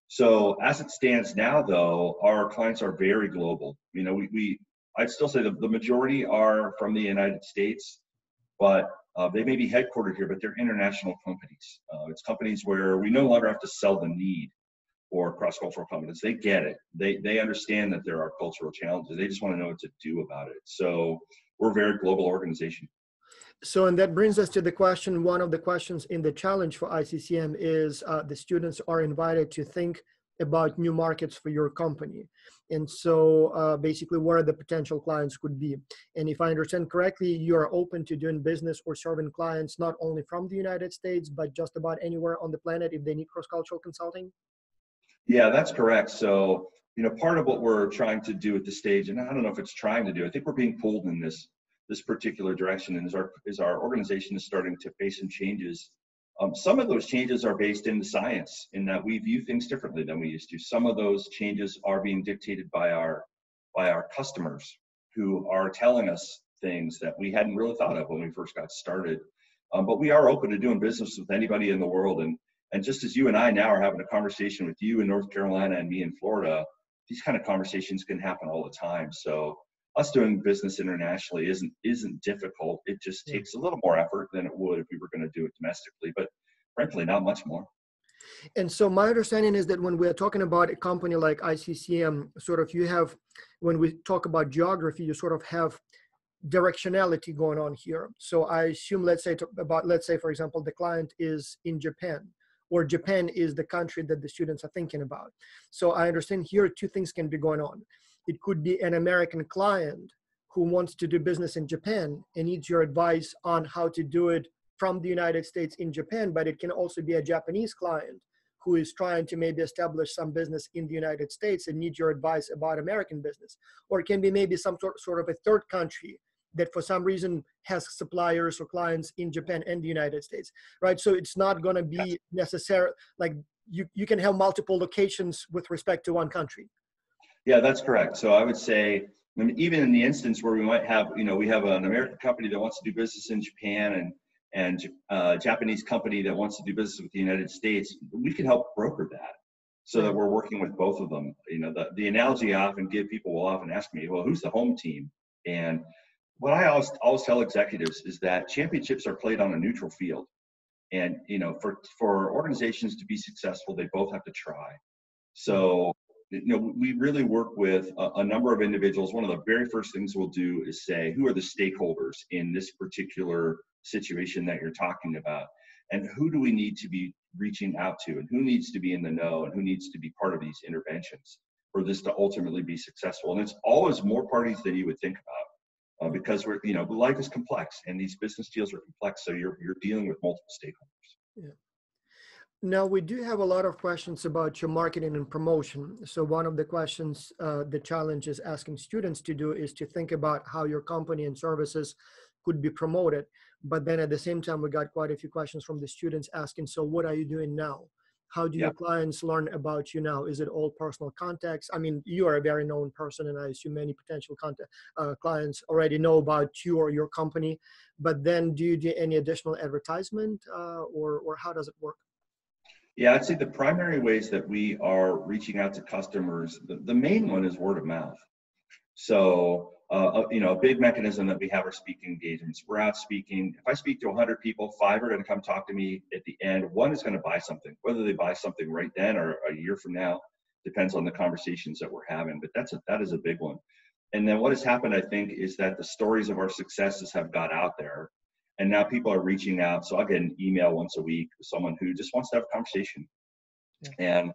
So as it stands now, though, our clients are very global. I'd still say the majority are from the United States, but they may be headquartered here, but they're international companies. It's companies where we no longer have to sell the need for cross-cultural competence. They get it. They understand that there are cultural challenges. They just want to know what to do about it. So we're a very global organization. So, and that brings us to the question, one of the questions in the challenge for ICCM is the students are invited to think about new markets for your company. And so basically where the potential clients could be. And if I understand correctly, you're open to doing business or serving clients not only from the United States, but just about anywhere on the planet if they need cross-cultural consulting? Yeah, that's correct. So, part of what we're trying to do at this stage, and I don't know if it's trying to do, I think we're being pulled in this particular direction, and as our organization is starting to face some changes. Some of those changes are based in the science, in that we view things differently than we used to. Some of those changes are being dictated by our customers, who are telling us things that we hadn't really thought of when we first got started. But we are open to doing business with anybody in the world. And just as you and I now are having a conversation with you in North Carolina and me in Florida, these kind of conversations can happen all the time. So us doing business internationally isn't difficult. It just takes a little more effort than it would if we were going to do it domestically, but frankly, not much more. And so my understanding is that when we're talking about a company like ICCM, sort of when we talk about geography, you sort of have directionality going on here. So I assume, let's say, for example, the client is in Japan, or Japan is the country that the students are thinking about. So I understand here two things can be going on. It could be an American client who wants to do business in Japan and needs your advice on how to do it from the United States in Japan, but it can also be a Japanese client who is trying to maybe establish some business in the United States and needs your advice about American business. Or it can be maybe some sort of a third country that for some reason has suppliers or clients in Japan and the United States, right? So it's not going to be necessary, like you can have multiple locations with respect to one country. Yeah, that's correct. So I would say, even in the instance where we might have, we have an American company that wants to do business in Japan and a Japanese company that wants to do business with the United States, we can help broker that so that we're working with both of them. The analogy I often give people will often ask me, well, who's the home team? And what I always tell executives is that championships are played on a neutral field. And, for organizations to be successful, they both have to try. So, we really work with a number of individuals. One of the very first things we'll do is say, who are the stakeholders in this particular situation that you're talking about? And who do we need to be reaching out to? And who needs to be in the know? And who needs to be part of these interventions for this to ultimately be successful? And it's always more parties than you would think about, because life is complex and these business deals are complex. So you're dealing with multiple stakeholders. Yeah. Now, we do have a lot of questions about your marketing and promotion. So one of the questions the challenge is asking students to do is to think about how your company and services could be promoted. But then at the same time, we got quite a few questions from the students asking, so what are you doing now? How do Yeah. your clients learn about you now? Is it all personal contacts? I mean, you are a very known person, and I assume many potential clients already know about you or your company. But then, do you do any additional advertisement, or how does it work? Yeah, I'd say the primary ways that we are reaching out to customers, the main one is word of mouth. So, a big mechanism that we have are speaking engagements. We're out speaking. If I speak to 100 people, 5 are going to come talk to me at the end. 1 is going to buy something. Whether they buy something right then or a year from now depends on the conversations that we're having. But that is a big one. And then what has happened, I think, is that the stories of our successes have got out there, and now people are reaching out. So I'll get an email once a week with someone who just wants to have a conversation. Yeah. And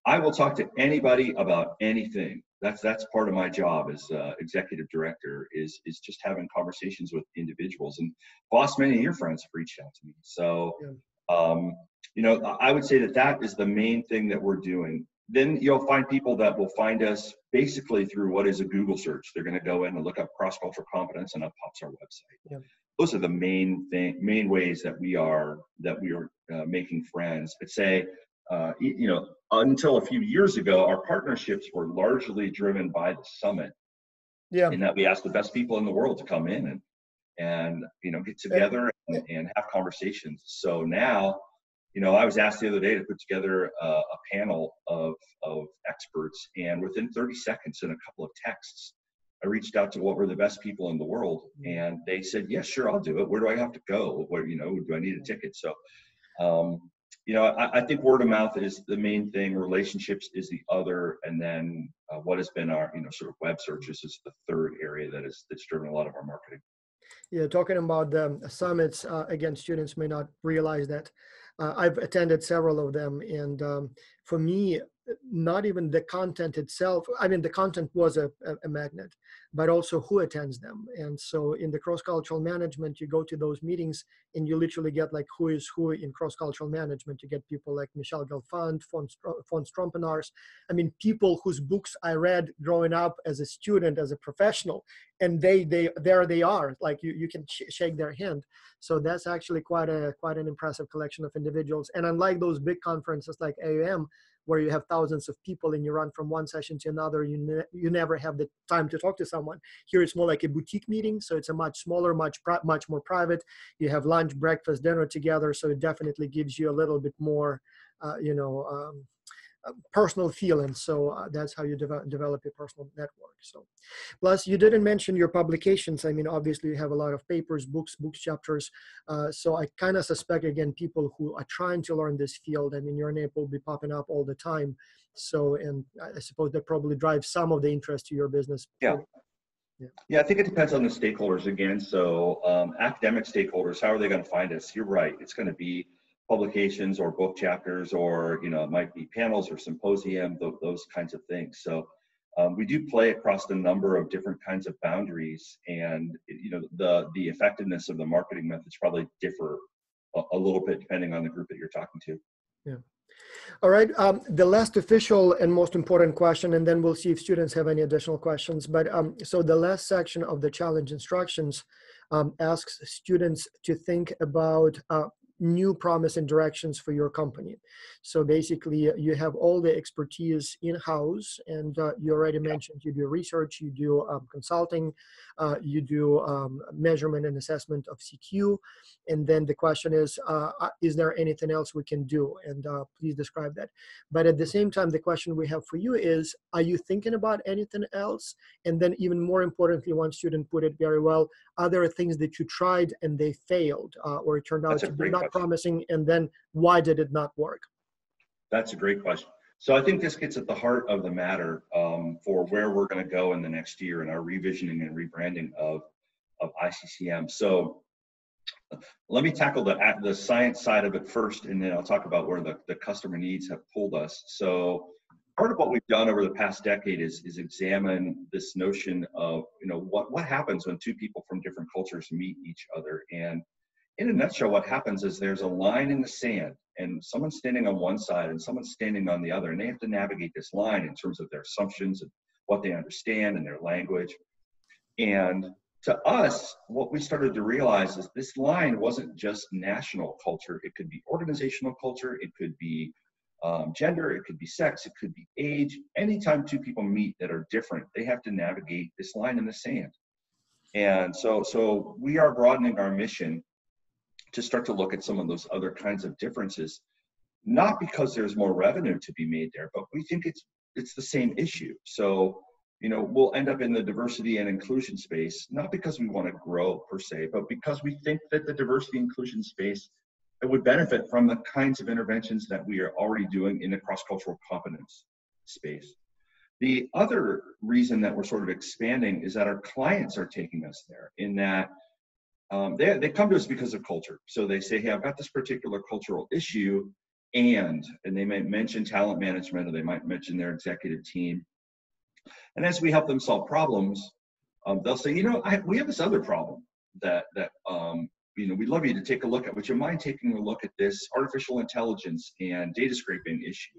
I will talk to anybody about anything. That's part of my job as executive director is just having conversations with individuals. And boss, many of your friends have reached out to me. So, I would say that is the main thing that we're doing. Then you'll find people that will find us basically through what is a Google search. They're going to go in and look up cross-cultural competence, and up pops our website. Yeah. Those are the main ways that we are making friends. But say, until a few years ago, our partnerships were largely driven by the summit. Yeah. In that we asked the best people in the world to come in and get together and have conversations. So now, I was asked the other day to put together a panel of experts, and within 30 seconds and a couple of texts, I reached out to what were the best people in the world, and they said, "Yeah, sure, I'll do it. Where do I have to go? Where, do I need a ticket?" So, I think word of mouth is the main thing. Relationships is the other, and then what has been our, sort of web searches is the third area that's driven a lot of our marketing. Yeah, talking about the summits, again, students may not realize that I've attended several of them, and for me, not even the content itself. I mean, the content was a magnet, but also who attends them. And so in the cross-cultural management, you go to those meetings and you literally get like who is who in cross-cultural management. You get people like Michel Gelfand, von Strompenaars. I mean, people whose books I read growing up as a student, as a professional, and there they are, like you can shake their hand. So that's actually quite an impressive collection of individuals. And unlike those big conferences like AUM, where you have thousands of people and you run from one session to another, you never have the time to talk to someone. Here it's more like a boutique meeting, so it's a much smaller, much more private. You have lunch, breakfast, dinner together, so it definitely gives you a little bit more, personal feeling. So that's how you develop your personal network. So, plus you didn't mention your publications. I mean, obviously you have a lot of papers, books chapters. So I kind of suspect, again, people who are trying to learn this field, I mean, your name will be popping up all the time. So, and I suppose that probably drives some of the interest to your business. Yeah. Yeah, I think it depends on the stakeholders again. So academic stakeholders, how are they going to find us? You're right. It's going to be publications or book chapters, or it might be panels or symposium, those kinds of things. So we do play across a number of different kinds of boundaries, and the effectiveness of the marketing methods probably differ a little bit depending on the group that you're talking to. Yeah. All right. The last official and most important question, and then we'll see if students have any additional questions. But so the last section of the challenge instructions asks students to think about new promise and directions for your company. So basically you have all the expertise in-house, and you already mentioned you do research, you do consulting, you do measurement and assessment of CQ. And then the question is there anything else we can do? And please describe that. But at the same time, the question we have for you is, are you thinking about anything else? And then even more importantly, one student put it very well, are there things that you tried and they failed, or it turned out to be not promising, and then why did it not work? That's a great question. So I think this gets at the heart of the matter for where we're going to go in the next year in our revisioning and rebranding of ICCM. So let me tackle the science side of it first, and then I'll talk about where the customer needs have pulled us. So part of what we've done over the past decade is examine this notion of, what happens when two people from different cultures meet each other. And in a nutshell, what happens is there's a line in the sand, and someone's standing on one side and someone's standing on the other, and they have to navigate this line in terms of their assumptions and what they understand and their language. And to us, what we started to realize is this line wasn't just national culture. It could be organizational culture. It could be gender, it could be sex, it could be age. Anytime two people meet that are different, they have to navigate this line in the sand. And so we are broadening our mission to start to look at some of those other kinds of differences, not because there's more revenue to be made there, but we think it's the same issue. So, we'll end up in the diversity and inclusion space, not because we want to grow per se, but because we think that the diversity and inclusion space, it would benefit from the kinds of interventions that we are already doing in the cross-cultural competence space. The other reason that we're sort of expanding is that our clients are taking us there, in that they come to us because of culture. So they say, hey, I've got this particular cultural issue, and they might mention talent management, or they might mention their executive team. And as we help them solve problems, they'll say, we have this other problem that we'd love you to take a look at. Would you mind taking a look at this artificial intelligence and data scraping issue?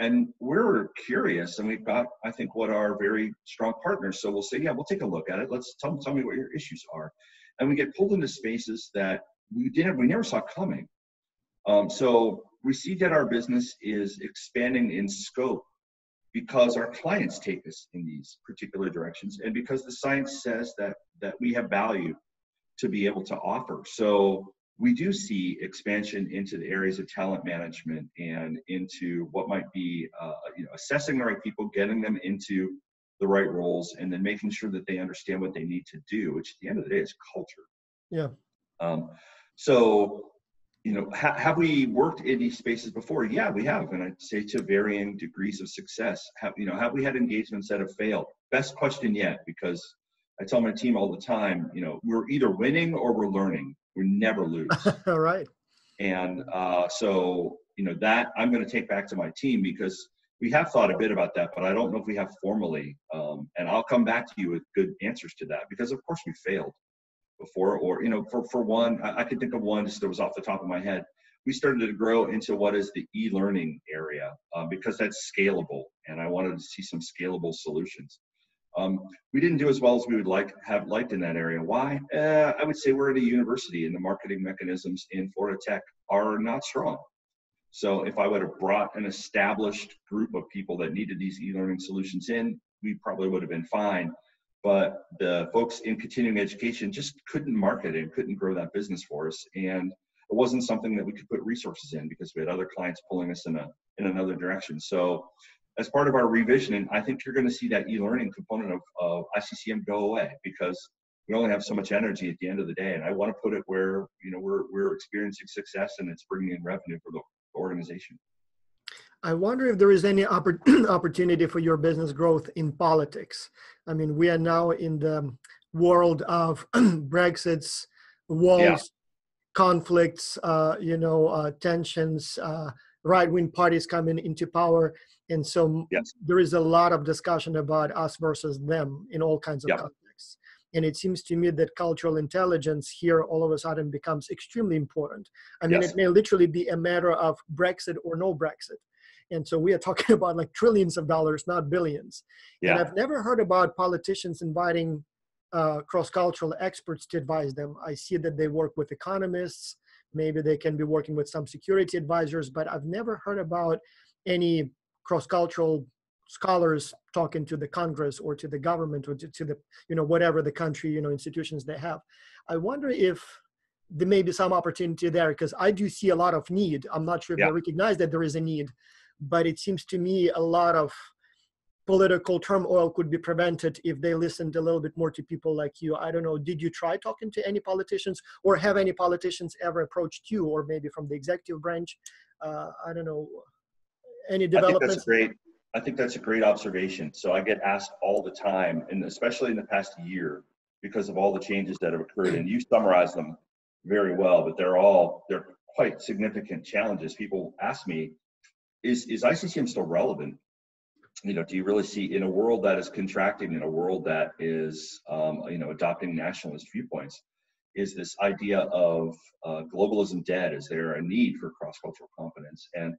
And we're curious, and we've got, I think, what are very strong partners. So we'll say, yeah, we'll take a look at it. Let's tell me what your issues are. And we get pulled into spaces that we never saw coming. So we see that our business is expanding in scope because our clients take us in these particular directions, and because the science says that we have value to be able to offer. So we do see expansion into the areas of talent management and into what might be, assessing the right people, getting them into the right roles, and then making sure that they understand what they need to do, which at the end of the day is culture. Yeah. So, have we worked in these spaces before? Yeah, we have, and I'd say to varying degrees of success. Have we had engagements that have failed? Best question yet, because I tell my team all the time, we're either winning or we're learning. We never lose. All right. And so, that I'm going to take back to my team, because we have thought a bit about that, but I don't know if we have formally. And I'll come back to you with good answers to that, because of course we failed before. Or, for one, I could think of one just that was off the top of my head. We started to grow into what is the e-learning area, because that's scalable, and I wanted to see some scalable solutions. We didn't do as well as we would have liked in that area. Why? I would say we're at a university, and the marketing mechanisms in Florida Tech are not strong. So if I would have brought an established group of people that needed these e-learning solutions in, we probably would have been fine. But the folks in continuing education just couldn't market and couldn't grow that business for us. And it wasn't something that we could put resources in, because we had other clients pulling us in another direction. So as part of our revisioning, I think you're going to see that e-learning component of ICCM go away, because we only have so much energy at the end of the day. And I want to put it where, we're experiencing success and it's bringing in revenue for the organization. I wonder if there is any opportunity for your business growth in politics. I mean, we are now in the world of Brexits, walls, conflicts, tensions, right-wing parties coming into power. And so there is a lot of discussion about us versus them in all kinds of contexts. And it seems to me that cultural intelligence here all of a sudden becomes extremely important. I mean, it may literally be a matter of Brexit or no Brexit. And so we are talking about like trillions of dollars, not billions. Yeah. And I've never heard about politicians inviting cross-cultural experts to advise them. I see that they work with economists. Maybe they can be working with some security advisors, but I've never heard about any cross-cultural scholars talking to the Congress or to the government or to the, whatever the country, institutions they have. I wonder if there may be some opportunity there, because I do see a lot of need. I'm not sure if they recognize that there is a need, but it seems to me a lot of political turmoil could be prevented if they listened a little bit more to people like you. I don't know, did you try talking to any politicians, or have any politicians ever approached you, or maybe from the executive branch? I don't know, any developments? I think that's a great observation. So I get asked all the time, and especially in the past year, because of all the changes that have occurred, and you summarized them very well, but they're quite significant challenges. People ask me, is ICCM still relevant? Do you really see, in a world that is contracting, in a world that is, adopting nationalist viewpoints, is this idea of globalism dead? Is there a need for cross-cultural competence? And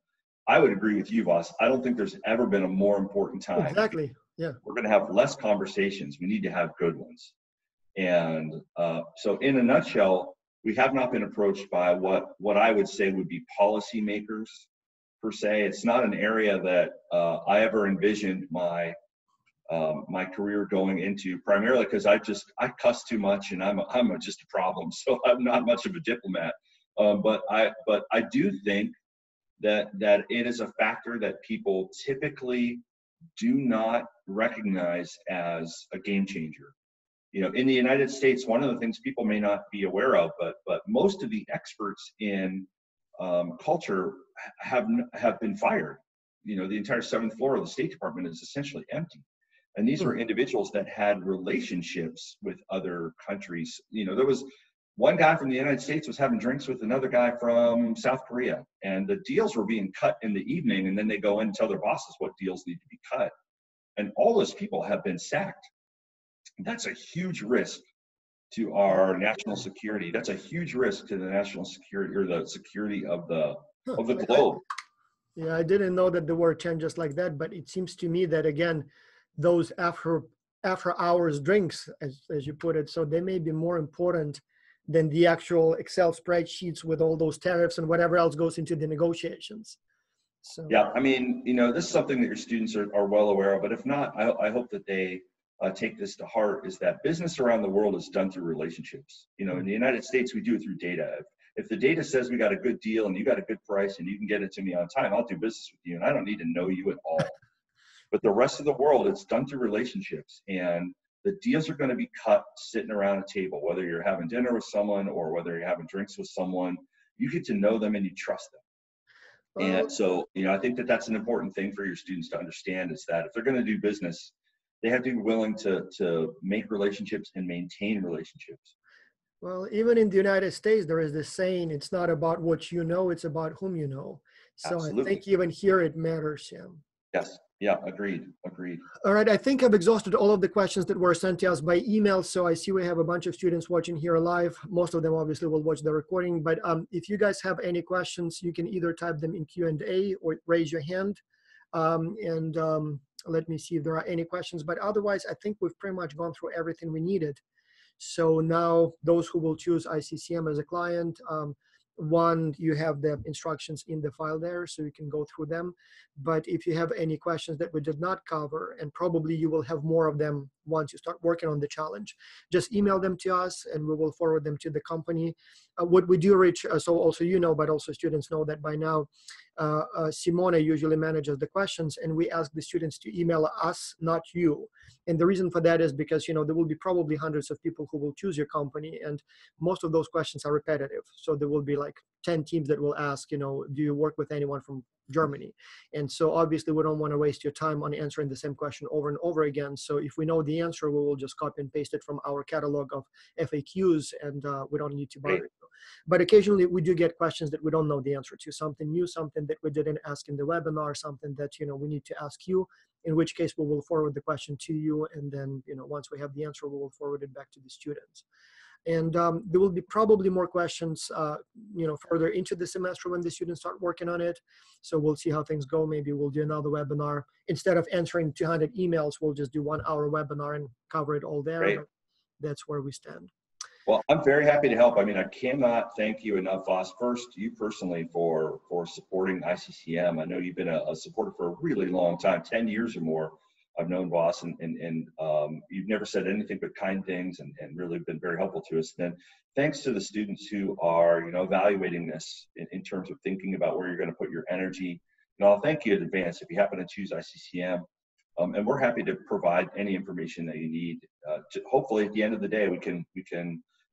I would agree with you, Voss. I don't think there's ever been a more important time. Exactly. Yeah. We're going to have less conversations. We need to have good ones. And so in a nutshell, we have not been approached by what I would say would be policymakers per se. It's not an area that I ever envisioned my career going into, primarily because I cuss too much and I'm just a problem. So I'm not much of a diplomat. But I do think that it is a factor that people typically do not recognize as a game changer. You know, in the United States, one of the things people may not be aware of, but most of the experts in culture have been fired. You know, the entire 7th floor of the State Department is essentially empty. And these were individuals that had relationships with other countries. You know, there was one guy from the United States was having drinks with another guy from South Korea, and the deals were being cut in the evening, and then they go in and tell their bosses what deals need to be cut. And all those people have been sacked. That's a huge risk to our national security. That's a huge risk to the national security, or the security of the globe. Yeah, I didn't know that the war changes like that, but it seems to me that, again, those after hours drinks, as you put it, so they may be more important than the actual Excel spreadsheets with all those tariffs and whatever else goes into the negotiations. So yeah, I mean, you know, this is something that your students are well aware of, but if not, I hope that they take this to heart, is that business around the world is done through relationships. You know, in the United States, we do it through data. If the data says we got a good deal and you got a good price and you can get it to me on time, I'll do business with you, and I don't need to know you at all. But the rest of the world, it's done through relationships, and the deals are going to be cut sitting around a table, whether you're having dinner with someone or whether you're having drinks with someone. You get to know them and you trust them. And so, you know, I think that that's an important thing for your students to understand, is that if they're going to do business, they have to be willing to make relationships and maintain relationships. Well, even in the United States, there is this saying, it's not about what you know, it's about whom you know. So absolutely. I think even here it matters, yeah. Yes. Yeah, agreed. All right, I think I've exhausted all of the questions that were sent to us by email. So I see we have a bunch of students watching here live. Most of them obviously will watch the recording, but if you guys have any questions, you can either type them in Q&A or raise your hand. Let me see if there are any questions, but otherwise I think we've pretty much gone through everything we needed. So now those who will choose ICCM as a client, one, you have the instructions in the file there, so you can go through them. But if you have any questions that we did not cover, and probably you will have more of them once you start working on the challenge, just email them to us and we will forward them to the company. What we do, Rich, so also you know, but also students know that by now, Simone usually manages the questions, and we ask the students to email us, not you. And the reason for that is because, you know, there will be probably hundreds of people who will choose your company, and most of those questions are repetitive. So there will be like 10 teams that will ask, you know, do you work with anyone from Germany? And so obviously we don't want to waste your time on answering the same question over and over again. So if we know the answer, we will just copy and paste it from our catalog of FAQs, and we don't need to bother you. But occasionally we do get questions that we don't know the answer to, something new, something that we didn't ask in the webinar, something that, you know, we need to ask you, in which case we will forward the question to you. And then, you know, once we have the answer, we will forward it back to the students. And there will be probably more questions, you know, further into the semester when the students start working on it. So we'll see how things go. Maybe we'll do another webinar. Instead of answering 200 emails, we'll just do 1 hour webinar and cover it all there. Great. That's where we stand. Well, I'm very happy to help. I mean, I cannot thank you enough, Voss. First, you personally for supporting ICCM. I know you've been a supporter for a really long time, 10 years or more. I've known Voss, and you've never said anything but kind things, and really been very helpful to us. Then thanks to the students who are, you know, evaluating this in terms of thinking about where you're going to put your energy. And I'll thank you in advance if you happen to choose ICCM. And we're happy to provide any information that you need. Hopefully, at the end of the day, we can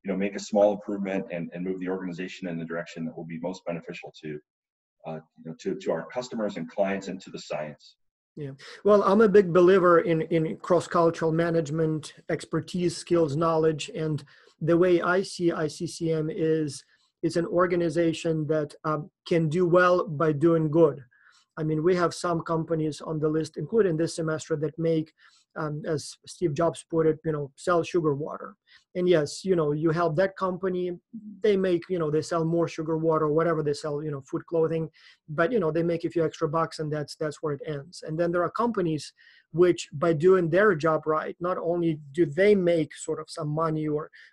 you know, make a small improvement and move the organization in the direction that will be most beneficial to you know, to our customers and clients, and to the science. Yeah, well, I'm a big believer in cross-cultural management, expertise, skills, knowledge, and the way I see ICCM is it's an organization that can do well by doing good. I mean, we have some companies on the list, including this semester, that make, as Steve Jobs put it, you know, sell sugar water. And yes, you know, you help that company, they make, you know, they sell more sugar water or whatever they sell, you know, food, clothing, but, you know, they make a few extra bucks, and that's where it ends. And then there are companies which, by doing their job right, not only do they make sort of some money,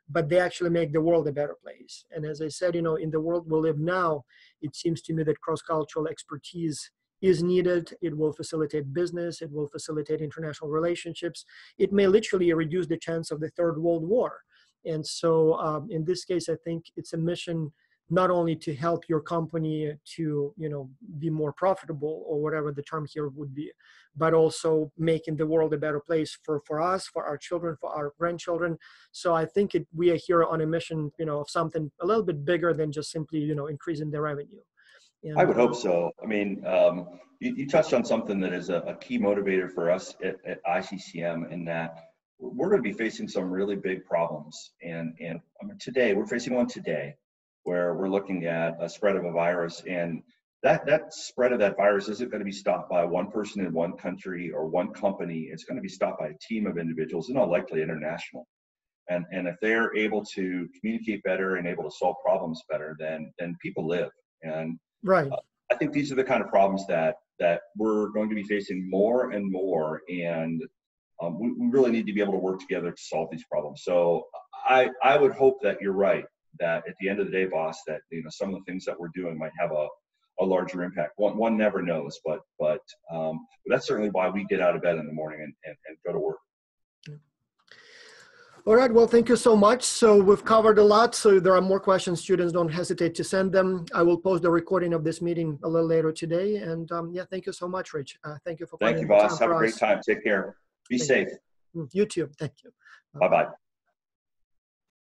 but they actually make the world a better place. And as I said, you know, in the world we live now, It seems to me that cross-cultural expertise is needed. It will facilitate business. It will facilitate international relationships. It may literally reduce the chance of the Third World War. And so in this case, I think it's a mission not only to help your company to, be more profitable, or whatever the term here would be, but also making the world a better place for us, for our children, for our grandchildren. So I think we are here on a mission, of something a little bit bigger than just simply, increasing the revenue. And, I would hope so. I mean, you touched on something that is a key motivator for us at ICCM, in that we're going to be facing some really big problems. And I mean, today, we're facing one today where we're looking at a spread of a virus, and that spread of that virus isn't going to be stopped by one person in one country or one company. It's going to be stopped by a team of individuals, and all likely international. And if they're able to communicate better and able to solve problems better, then people live. And right. I think these are the kind of problems that we're going to be facing more and more, and we really need to be able to work together to solve these problems. So I would hope that you're right, that at the end of the day, boss, that some of the things that we're doing might have a larger impact. One never knows, but that's certainly why we get out of bed in the morning and go to work. All right, well, thank you so much. So we've covered a lot. So if there are more questions, students, don't hesitate to send them. I will post the recording of this meeting a little later today. And yeah, thank you so much, Rich. Thank you for Thank you, boss. Have a great time. Take care. Be safe. You too. Thank you. Bye-bye.